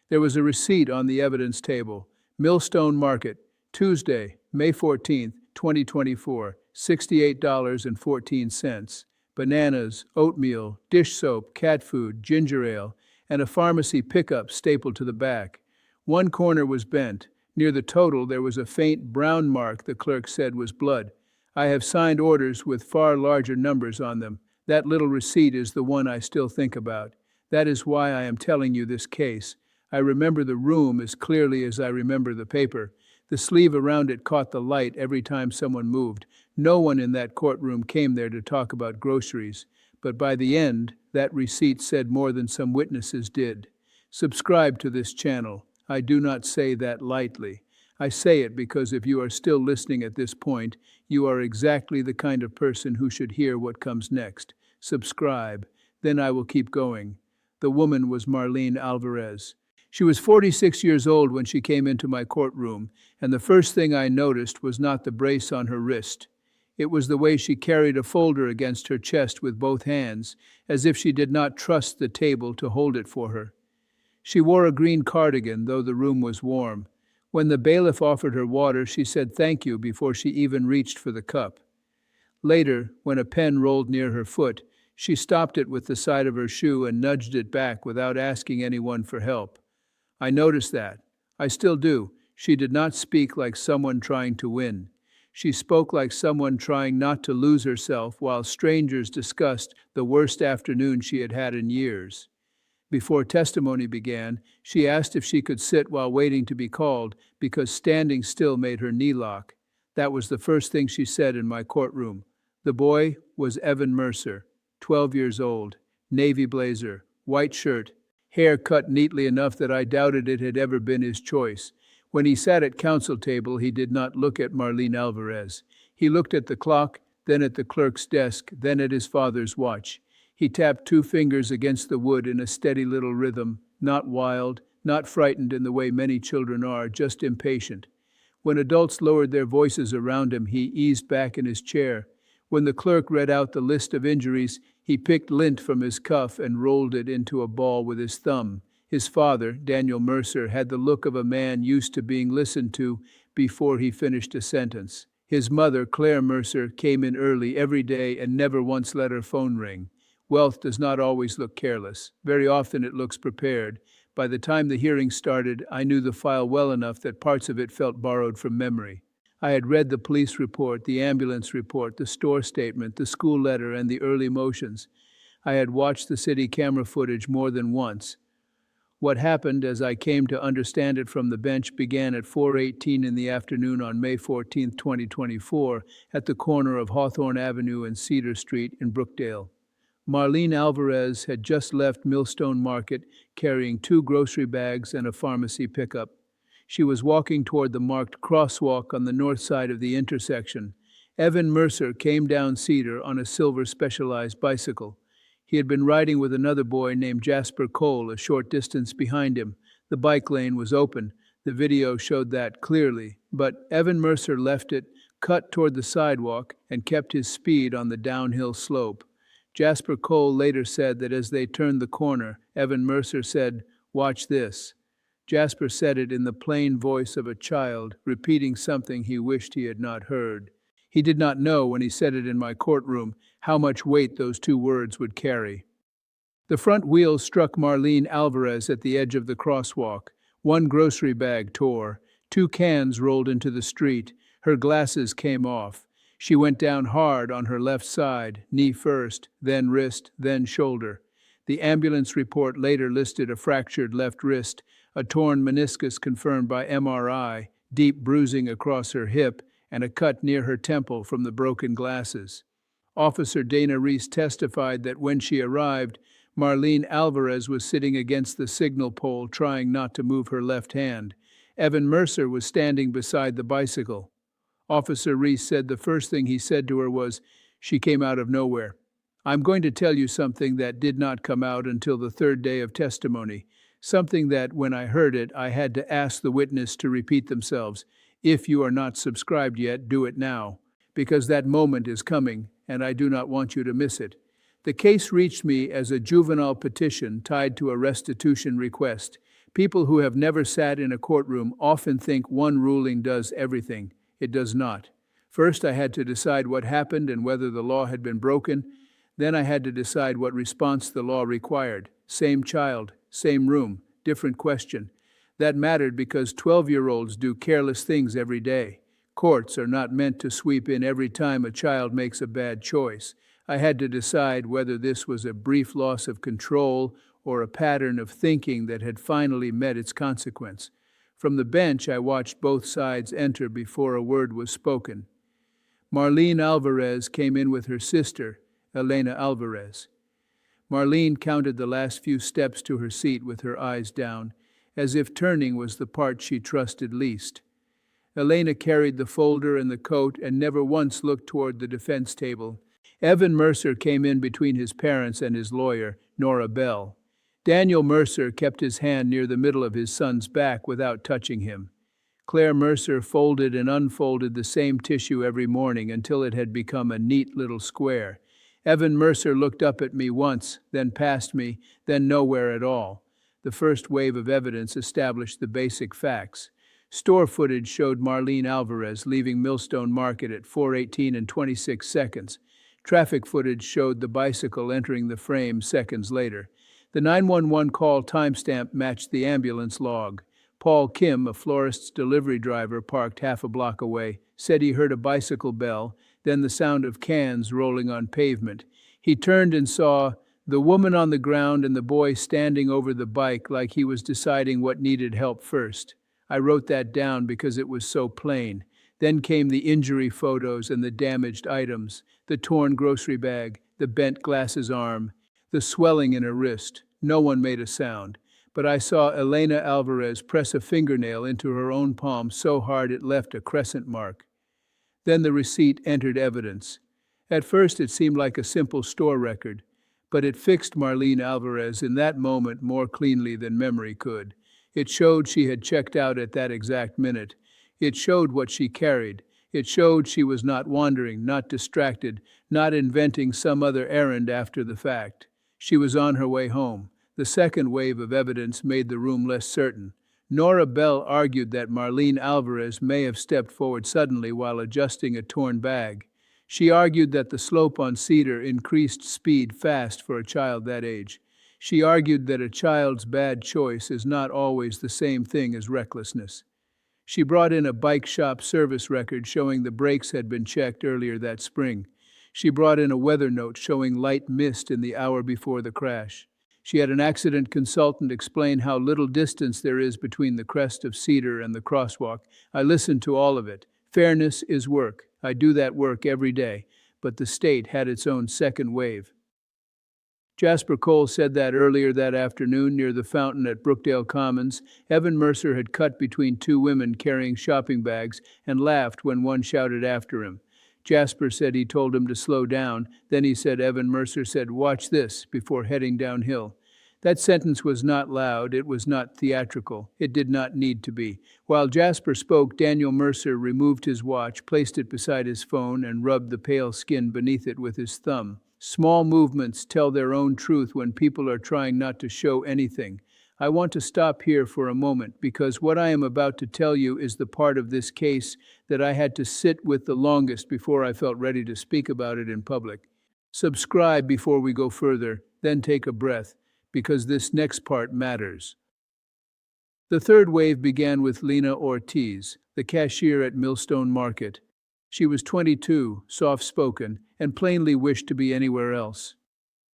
There was a receipt on the evidence table. Millstone Market, Tuesday, May 14th, 2024, $68.14. Bananas, oatmeal, dish soap, cat food, ginger ale, and a pharmacy pickup stapled to the back. One corner was bent. Near the total there was a faint brown mark the clerk said was blood. I have signed orders with far larger numbers on them. That little receipt is the one I still think about. That is why I am telling you this case. I remember the room as clearly as I remember the paper. The sleeve around it caught the light every time someone moved. No one in that courtroom came there to talk about groceries. But by the end, that receipt said more than some witnesses did. Subscribe to this channel. I do not say that lightly. I say it because if you are still listening at this point, you are exactly the kind of person who should hear what comes next. Subscribe. Then I will keep going. The woman was Marlene Alvarez. She was 46 years old when she came into my courtroom, and the first thing I noticed was not the brace on her wrist. It was the way she carried a folder against her chest with both hands, as if she did not trust the table to hold it for her. She wore a green cardigan, though the room was warm. When the bailiff offered her water, she said thank you before she even reached for the cup. Later, when a pen rolled near her foot, she stopped it with the side of her shoe and nudged it back without asking anyone for help. I noticed that. I still do. She did not speak like someone trying to win. She spoke like someone trying not to lose herself while strangers discussed the worst afternoon she had had in years. Before testimony began, she asked if she could sit while waiting to be called because standing still made her knee lock. That was the first thing she said in my courtroom. The boy was Evan Mercer, 12 years old, navy blazer, white shirt, hair cut neatly enough that I doubted it had ever been his choice. When he sat at counsel table, he did not look at Marlene Alvarez. He looked at the clock, then at the clerk's desk, then at his father's watch. He tapped 2 fingers against the wood in a steady little rhythm, not wild, not frightened in the way many children are, just impatient. When adults lowered their voices around him, he eased back in his chair. When the clerk read out the list of injuries, he picked lint from his cuff and rolled it into a ball with his thumb. His father, Daniel Mercer, had the look of a man used to being listened to before he finished a sentence. His mother, Claire Mercer, came in early every day and never once let her phone ring. Wealth does not always look careless. Very often it looks prepared. By the time the hearing started, I knew the file well enough that parts of it felt borrowed from memory. I had read the police report, the ambulance report, the store statement, the school letter, and the early motions. I had watched the city camera footage more than once. What happened, as I came to understand it from the bench, began at 4:18 in the afternoon on May 14, 2024, at the corner of Hawthorne Avenue and Cedar Street in Brookdale. Marlene Alvarez had just left Millstone Market carrying 2 grocery bags and a pharmacy pickup. She was walking toward the marked crosswalk on the north side of the intersection. Evan Mercer came down Cedar on a silver Specialized bicycle. He had been riding with another boy named Jasper Cole a short distance behind him. The bike lane was open. The video showed that clearly, but Evan Mercer left it, cut toward the sidewalk, and kept his speed on the downhill slope. Jasper Cole later said that as they turned the corner, Evan Mercer said, "Watch this." Jasper said it in the plain voice of a child, repeating something he wished he had not heard. He did not know, when he said it in my courtroom, how much weight those 2 words would carry. The front wheels struck Marlene Alvarez at the edge of the crosswalk. 1 grocery bag tore. 2 cans rolled into the street. Her glasses came off. She went down hard on her left side, knee first, then wrist, then shoulder. The ambulance report later listed a fractured left wrist, a torn meniscus confirmed by MRI, deep bruising across her hip, and a cut near her temple from the broken glasses. Officer Dana Reese testified that when she arrived, Marlene Alvarez was sitting against the signal pole trying not to move her left hand. Evan Mercer was standing beside the bicycle. Officer Reese said the first thing he said to her was, "She came out of nowhere." I'm going to tell you something that did not come out until the 3rd day of testimony, something that, when I heard it, I had to ask the witness to repeat themselves. If you are not subscribed yet, do it now, because that moment is coming, and I do not want you to miss it. The case reached me as a juvenile petition tied to a restitution request. People who have never sat in a courtroom often think one ruling does everything. It does not. First, I had to decide what happened and whether the law had been broken. Then I had to decide what response the law required. Same child, same room, different question. That mattered because 12-year-olds do careless things every day. Courts are not meant to sweep in every time a child makes a bad choice. I had to decide whether this was a brief loss of control or a pattern of thinking that had finally met its consequence. From the bench, I watched both sides enter before a word was spoken. Marlene Alvarez came in with her sister, Elena Alvarez. Marlene counted the last few steps to her seat with her eyes down, as if turning was the part she trusted least. Elena carried the folder and the coat and never once looked toward the defense table. Evan Mercer came in between his parents and his lawyer, Nora Bell. Daniel Mercer kept his hand near the middle of his son's back without touching him. Claire Mercer folded and unfolded the same tissue every morning until it had become a neat little square. Evan Mercer looked up at me once, then past me, then nowhere at all. The first wave of evidence established the basic facts. Store footage showed Marlene Alvarez leaving Millstone Market at 4:18 and 26 seconds. Traffic footage showed the bicycle entering the frame seconds later. The 911 call timestamp matched the ambulance log. Paul Kim, a florist's delivery driver parked half a block away, said he heard a bicycle bell, then the sound of cans rolling on pavement. He turned and saw the woman on the ground and the boy standing over the bike like he was deciding what needed help first. I wrote that down because it was so plain. Then came the injury photos and the damaged items, the torn grocery bag, the bent glasses arm, the swelling in her wrist. No one made a sound, but I saw Elena Alvarez press a fingernail into her own palm so hard it left a crescent mark. Then the receipt entered evidence. At first it seemed like a simple store record, but it fixed Marlene Alvarez in that moment more cleanly than memory could. It showed she had checked out at that exact minute. It showed what she carried. It showed she was not wandering, not distracted, not inventing some other errand after the fact. She was on her way home. The second wave of evidence made the room less certain. Nora Bell argued that Marlene Alvarez may have stepped forward suddenly while adjusting a torn bag. She argued that the slope on Cedar increased speed fast for a child that age. She argued that a child's bad choice is not always the same thing as recklessness. She brought in a bike shop service record showing the brakes had been checked earlier that spring. She brought in a weather note showing light mist in the hour before the crash. She had an accident consultant explain how little distance there is between the crest of Cedar and the crosswalk. I listened to all of it. Fairness is work. I do that work every day. But the state had its own second wave. Jasper Cole said that earlier that afternoon near the fountain at Brookdale Commons, Evan Mercer had cut between two women carrying shopping bags and laughed when one shouted after him. Jasper said he told him to slow down. Then he said Evan Mercer said, "Watch this," before heading downhill. That sentence was not loud, it was not theatrical, it did not need to be. While Jasper spoke, Daniel Mercer removed his watch, placed it beside his phone, and rubbed the pale skin beneath it with his thumb. Small movements tell their own truth when people are trying not to show anything. I want to stop here for a moment because what I am about to tell you is the part of this case that I had to sit with the longest before I felt ready to speak about it in public. Subscribe before we go further, then take a breath, because this next part matters. The third wave began with Lena Ortiz, the cashier at Millstone Market. She was 22, soft-spoken, and plainly wished to be anywhere else.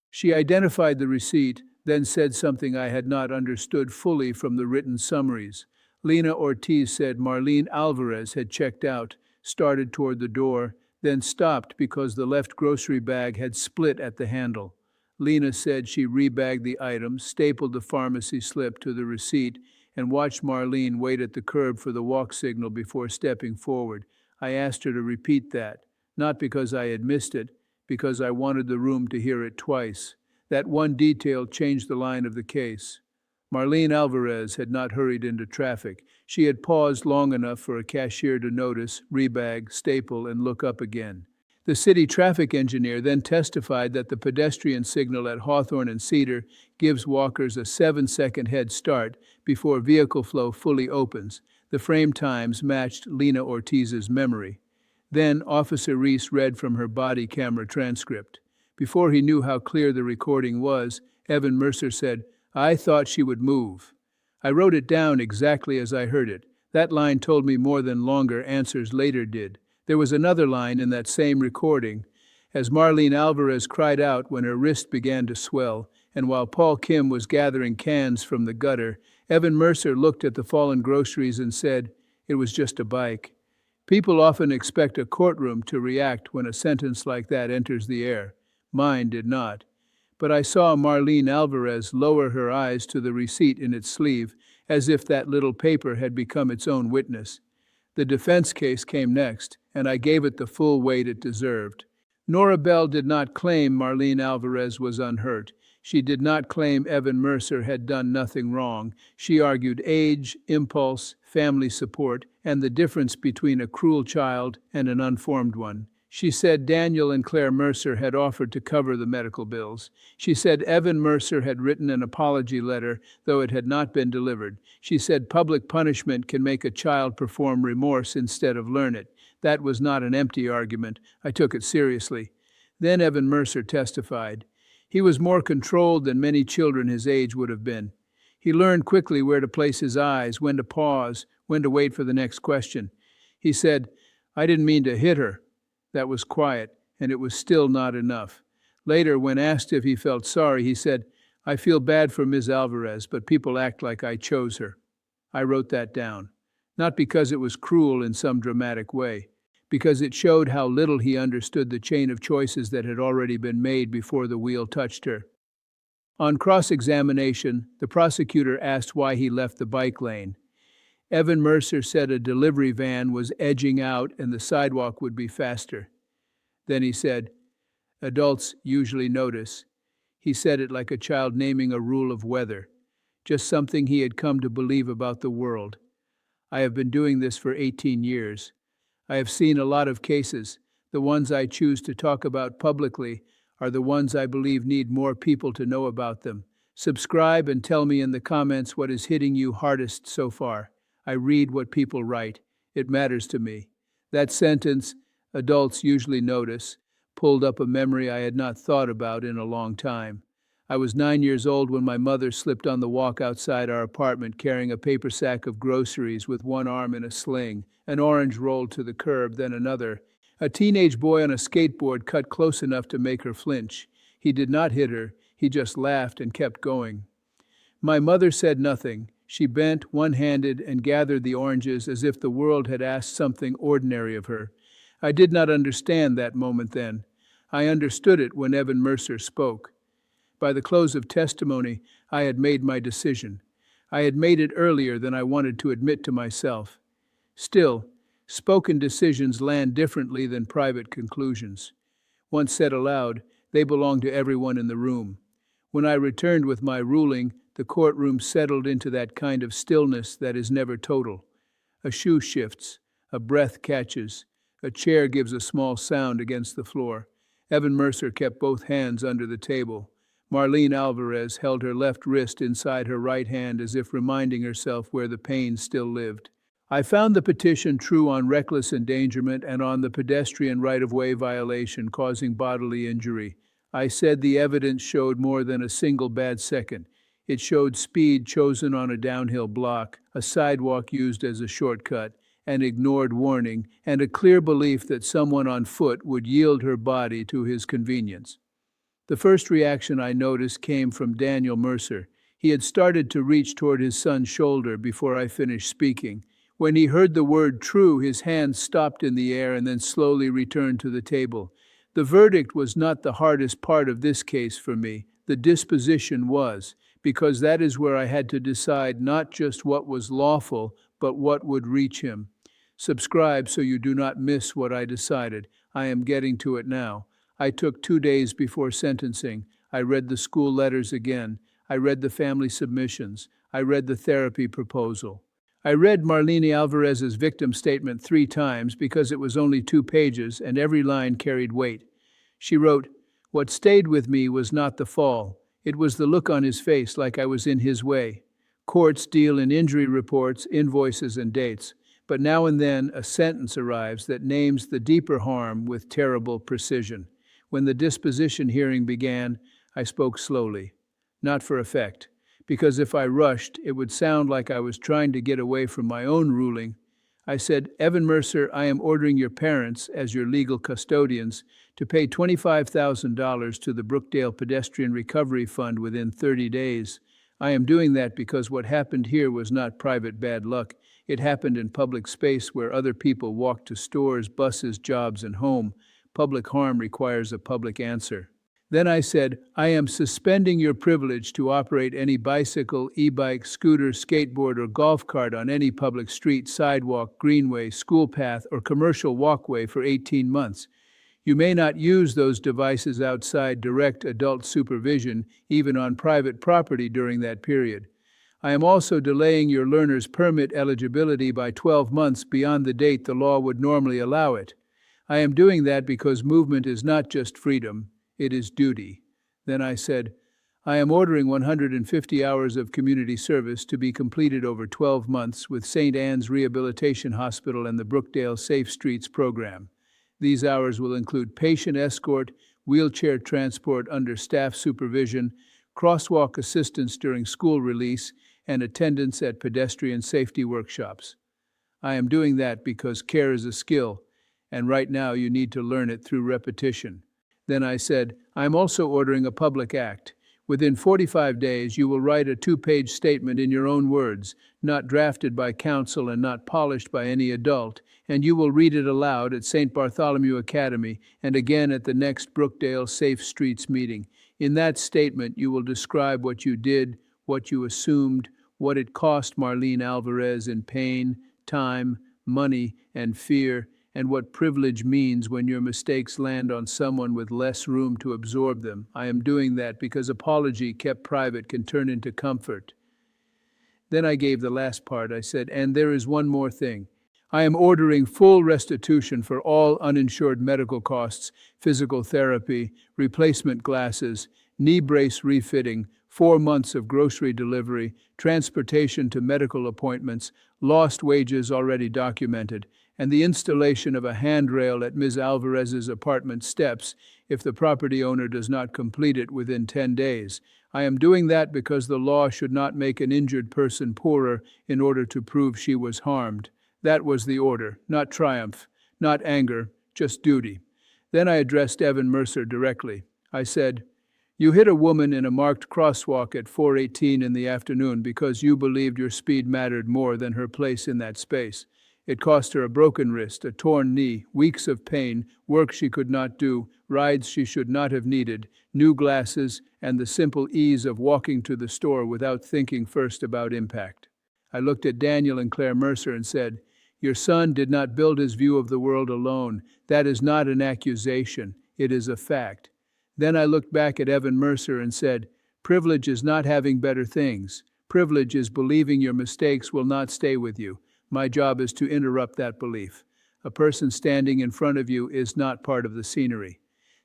She identified the receipt, then said something I had not understood fully from the written summaries. Lena Ortiz said Marlene Alvarez had checked out, started toward the door, then stopped because the left grocery bag had split at the handle. Lena said she rebagged the items, stapled the pharmacy slip to the receipt, and watched Marlene wait at the curb for the walk signal before stepping forward. I asked her to repeat that, not because I had missed it, because I wanted the room to hear it twice. That one detail changed the line of the case. Marlene Alvarez had not hurried into traffic. She had paused long enough for a cashier to notice, rebag, staple, and look up again. The city traffic engineer then testified that the pedestrian signal at Hawthorne and Cedar gives walkers a 7-second head start before vehicle flow fully opens. The frame times matched Lena Ortiz's memory. Then Officer Reese read from her body camera transcript. Before he knew how clear the recording was, Evan Mercer said, "I thought she would move." I wrote it down exactly as I heard it. That line told me more than longer answers later did. There was another line in that same recording, as Marlene Alvarez cried out when her wrist began to swell, and while Paul Kim was gathering cans from the gutter, Evan Mercer looked at the fallen groceries and said, "It was just a bike." People often expect a courtroom to react when a sentence like that enters the air. Mine did not. But I saw Marlene Alvarez lower her eyes to the receipt in its sleeve, as if that little paper had become its own witness. The defense case came next, and I gave it the full weight it deserved. Nora Bell did not claim Marlene Alvarez was unhurt. She did not claim Evan Mercer had done nothing wrong. She argued age, impulse, family support, and the difference between a cruel child and an unformed one. She said Daniel and Claire Mercer had offered to cover the medical bills. She said Evan Mercer had written an apology letter, though it had not been delivered. She said public punishment can make a child perform remorse instead of learn it. That was not an empty argument. I took it seriously. Then Evan Mercer testified. He was more controlled than many children his age would have been. He learned quickly where to place his eyes, when to pause, when to wait for the next question. He said, "I didn't mean to hit her." That was quiet, and it was still not enough. Later, when asked if he felt sorry, he said, "I feel bad for Ms. Alvarez, but people act like I chose her." I wrote that down, not because it was cruel in some dramatic way, because it showed how little he understood the chain of choices that had already been made before the wheel touched her. On cross-examination, the prosecutor asked why he left the bike lane. Evan Mercer said a delivery van was edging out and the sidewalk would be faster. Then he said, "Adults usually notice." He said it like a child naming a rule of weather, just something he had come to believe about the world. I have been doing this for 18 years. I have seen a lot of cases. The ones I choose to talk about publicly are the ones I believe need more people to know about them. Subscribe and tell me in the comments what is hitting you hardest so far. I read what people write. It matters to me. That sentence, "adults usually notice," pulled up a memory I had not thought about in a long time. I was 9 years old when my mother slipped on the walk outside our apartment carrying a paper sack of groceries with one arm in a sling. An orange rolled to the curb, then another. A teenage boy on a skateboard cut close enough to make her flinch. He did not hit her. He just laughed and kept going. My mother said nothing. She bent, one-handed, and gathered the oranges as if the world had asked something ordinary of her. I did not understand that moment then. I understood it when Evan Mercer spoke. By the close of testimony, I had made my decision. I had made it earlier than I wanted to admit to myself. Still, spoken decisions land differently than private conclusions. Once said aloud, they belong to everyone in the room. When I returned with my ruling, the courtroom settled into that kind of stillness that is never total. A shoe shifts, a breath catches, a chair gives a small sound against the floor. Evan Mercer kept both hands under the table. Marlene Alvarez held her left wrist inside her right hand as if reminding herself where the pain still lived. I found the petition true on reckless endangerment and on the pedestrian right-of-way violation causing bodily injury. I said the evidence showed more than a single bad second. It showed speed chosen on a downhill block, a sidewalk used as a shortcut, an ignored warning, and a clear belief that someone on foot would yield her body to his convenience. The first reaction I noticed came from Daniel Mercer. He had started to reach toward his son's shoulder before I finished speaking. When he heard the word true, his hand stopped in the air and then slowly returned to the table. The verdict was not the hardest part of this case for me. The disposition was, because that is where I had to decide not just what was lawful, but what would reach him. Subscribe so you do not miss what I decided. I am getting to it now. I took 2 days before sentencing. I read the school letters again. I read the family submissions. I read the therapy proposal. I read Marlene Alvarez's victim statement 3 times because it was only 2 pages and every line carried weight. She wrote, "What stayed with me was not the fall. It was the look on his face like I was in his way. Courts deal in injury reports, invoices, and dates, but now and then a sentence arrives that names the deeper harm with terrible precision. When the disposition hearing began, I spoke slowly, not for effect, because if I rushed, it would sound like I was trying to get away from my own ruling. I said, 'Evan Mercer, I am ordering your parents, as your legal custodians, to pay $25,000 to the Brookdale Pedestrian Recovery Fund within 30 days. I am doing that because what happened here was not private bad luck. It happened in public space where other people walked to stores, buses, jobs, and home. Public harm requires a public answer.' Then I said, 'I am suspending your privilege to operate any bicycle, e-bike, scooter, skateboard, or golf cart on any public street, sidewalk, greenway, school path, or commercial walkway for 18 months. You may not use those devices outside direct adult supervision, even on private property during that period. I am also delaying your learner's permit eligibility by 12 months beyond the date the law would normally allow it. I am doing that because movement is not just freedom. It is duty.' Then I said, 'I am ordering 150 hours of community service to be completed over 12 months with St. Anne's Rehabilitation Hospital and the Brookdale Safe Streets program. These hours will include patient escort, wheelchair transport under staff supervision, crosswalk assistance during school release, and attendance at pedestrian safety workshops. I am doing that because care is a skill, and right now you need to learn it through repetition.' Then I said, 'I am also ordering a public act. Within 45 days, you will write a 2-page statement in your own words, not drafted by counsel and not polished by any adult, and you will read it aloud at St. Bartholomew Academy and again at the next Brookdale Safe Streets meeting. In that statement, you will describe what you did, what you assumed, what it cost Marlene Alvarez in pain, time, money, and fear, and what privilege means when your mistakes land on someone with less room to absorb them. I am doing that because apology kept private can turn into comfort.' Then I gave the last part. I said, 'And there is one more thing. I am ordering full restitution for all uninsured medical costs, physical therapy, replacement glasses, knee brace refitting, 4 months of grocery delivery, transportation to medical appointments, lost wages already documented, and the installation of a handrail at Ms. Alvarez's apartment steps if the property owner does not complete it within 10 days. I am doing that because the law should not make an injured person poorer in order to prove she was harmed.' That was the order, not triumph, not anger, just duty. Then I addressed Evan Mercer directly. I said, 'You hit a woman in a marked crosswalk at 4:18 in the afternoon because you believed your speed mattered more than her place in that space. It cost her a broken wrist, a torn knee, weeks of pain, work she could not do, rides she should not have needed, new glasses, and the simple ease of walking to the store without thinking first about impact.' I looked at Daniel and Claire Mercer and said, 'Your son did not build his view of the world alone. That is not an accusation. It is a fact.' Then I looked back at Evan Mercer and said, 'Privilege is not having better things. Privilege is believing your mistakes will not stay with you. My job is to interrupt that belief. A person standing in front of you is not part of the scenery.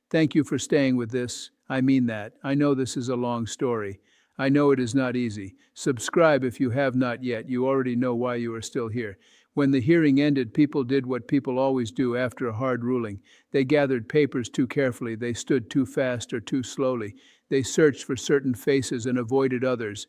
Thank you for staying with this. I mean that. I know this is a long story. I know it is not easy. Subscribe if you have not yet. You already know why you are still here. When the hearing ended, people did what people always do after a hard ruling. They gathered papers too carefully. They stood too fast or too slowly. They searched for certain faces and avoided others.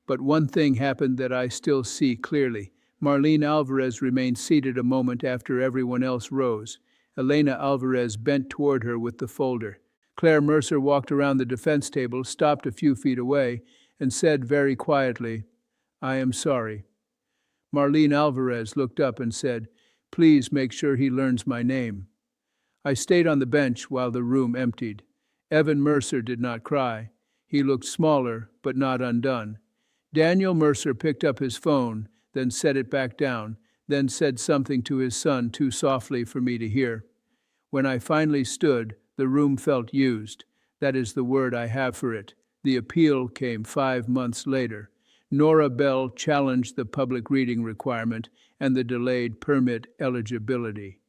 But one thing happened that I still see clearly. Marlene Alvarez remained seated a moment after everyone else rose. Elena Alvarez bent toward her with the folder. Claire Mercer walked around the defense table, stopped a few feet away, and said very quietly, 'I am sorry.' Marlene Alvarez looked up and said, 'Please make sure he learns my name.' I stayed on the bench while the room emptied. Evan Mercer did not cry. He looked smaller, but not undone. Daniel Mercer picked up his phone, then set it back down, then said something to his son too softly for me to hear. When I finally stood, the room felt used. That is the word I have for it. The appeal came 5 months later. Nora Bell challenged the public reading requirement and the delayed permit eligibility.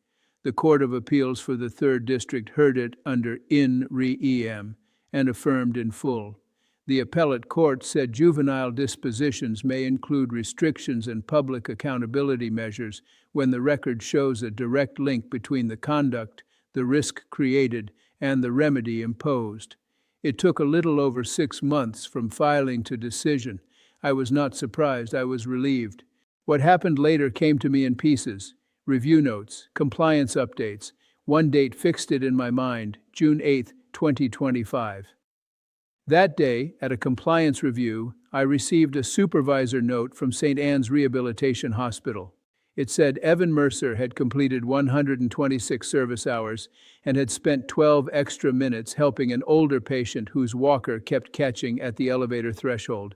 The Court of Appeals for the 3rd District heard it under in re-em and affirmed in full. The appellate court said juvenile dispositions may include restrictions and public accountability measures when the record shows a direct link between the conduct, the risk created, and the remedy imposed. It took a little over 6 months from filing to decision. I was not surprised, I was relieved. What happened later came to me in pieces. Review notes, compliance updates. One date fixed it in my mind, June 8, 2025. That day, at a compliance review, I received a supervisor note from St. Anne's Rehabilitation Hospital. It said Evan Mercer had completed 126 service hours and had spent 12 extra minutes helping an older patient whose walker kept catching at the elevator threshold.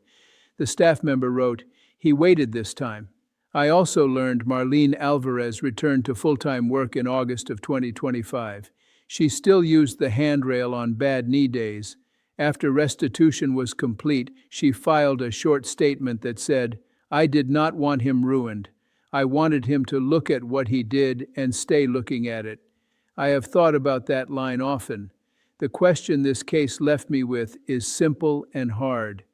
The staff member wrote, "He waited this time." I also learned Marlene Alvarez returned to full-time work in August of 2025. She still used the handrail on bad knee days. After restitution was complete, she filed a short statement that said, "I did not want him ruined. I wanted him to look at what he did and stay looking at it." I have thought about that line often. The question this case left me with is simple and hard.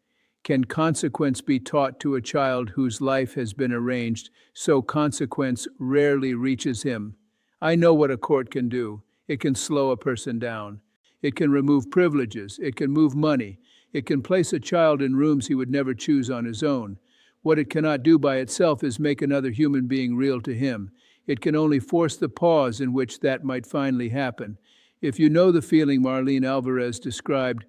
Can consequence be taught to a child whose life has been arranged so consequence rarely reaches him? I know what a court can do. It can slow a person down. It can remove privileges. It can move money. It can place a child in rooms he would never choose on his own. What it cannot do by itself is make another human being real to him. It can only force the pause in which that might finally happen. If you know the feeling Marlene Alvarez described,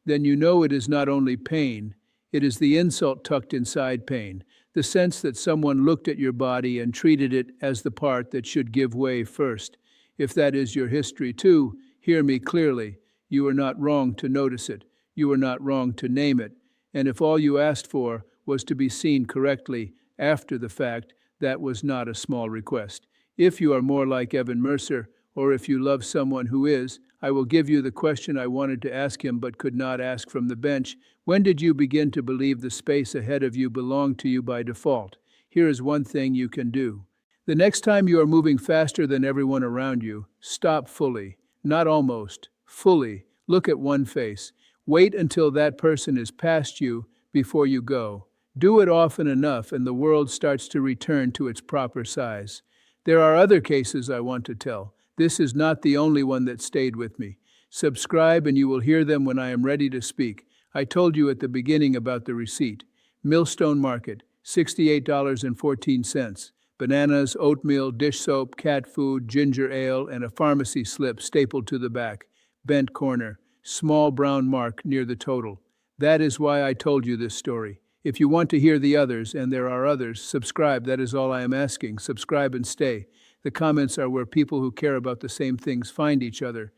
then you know it is not only pain, it is the insult tucked inside pain, the sense that someone looked at your body and treated it as the part that should give way first. If that is your history too, hear me clearly. You are not wrong to notice it. You are not wrong to name it. And if all you asked for was to be seen correctly after the fact, that was not a small request. If you are more like Evan Mercer, or if you love someone who is, I will give you the question I wanted to ask him but could not ask from the bench. When did you begin to believe the space ahead of you belonged to you by default? Here is one thing you can do. The next time you are moving faster than everyone around you, stop fully. Not almost. Fully. Look at one face. Wait until that person is past you before you go. Do it often enough and the world starts to return to its proper size. There are other cases I want to tell. This is not the only one that stayed with me. Subscribe and you will hear them when I am ready to speak. I told you at the beginning about the receipt. Millstone Market, $68.14. Bananas, oatmeal, dish soap, cat food, ginger ale, and a pharmacy slip stapled to the back. Bent corner, small brown mark near the total. That is why I told you this story. If you want to hear the others, and there are others, subscribe. That is all I am asking. Subscribe and stay. The comments are where people who care about the same things find each other.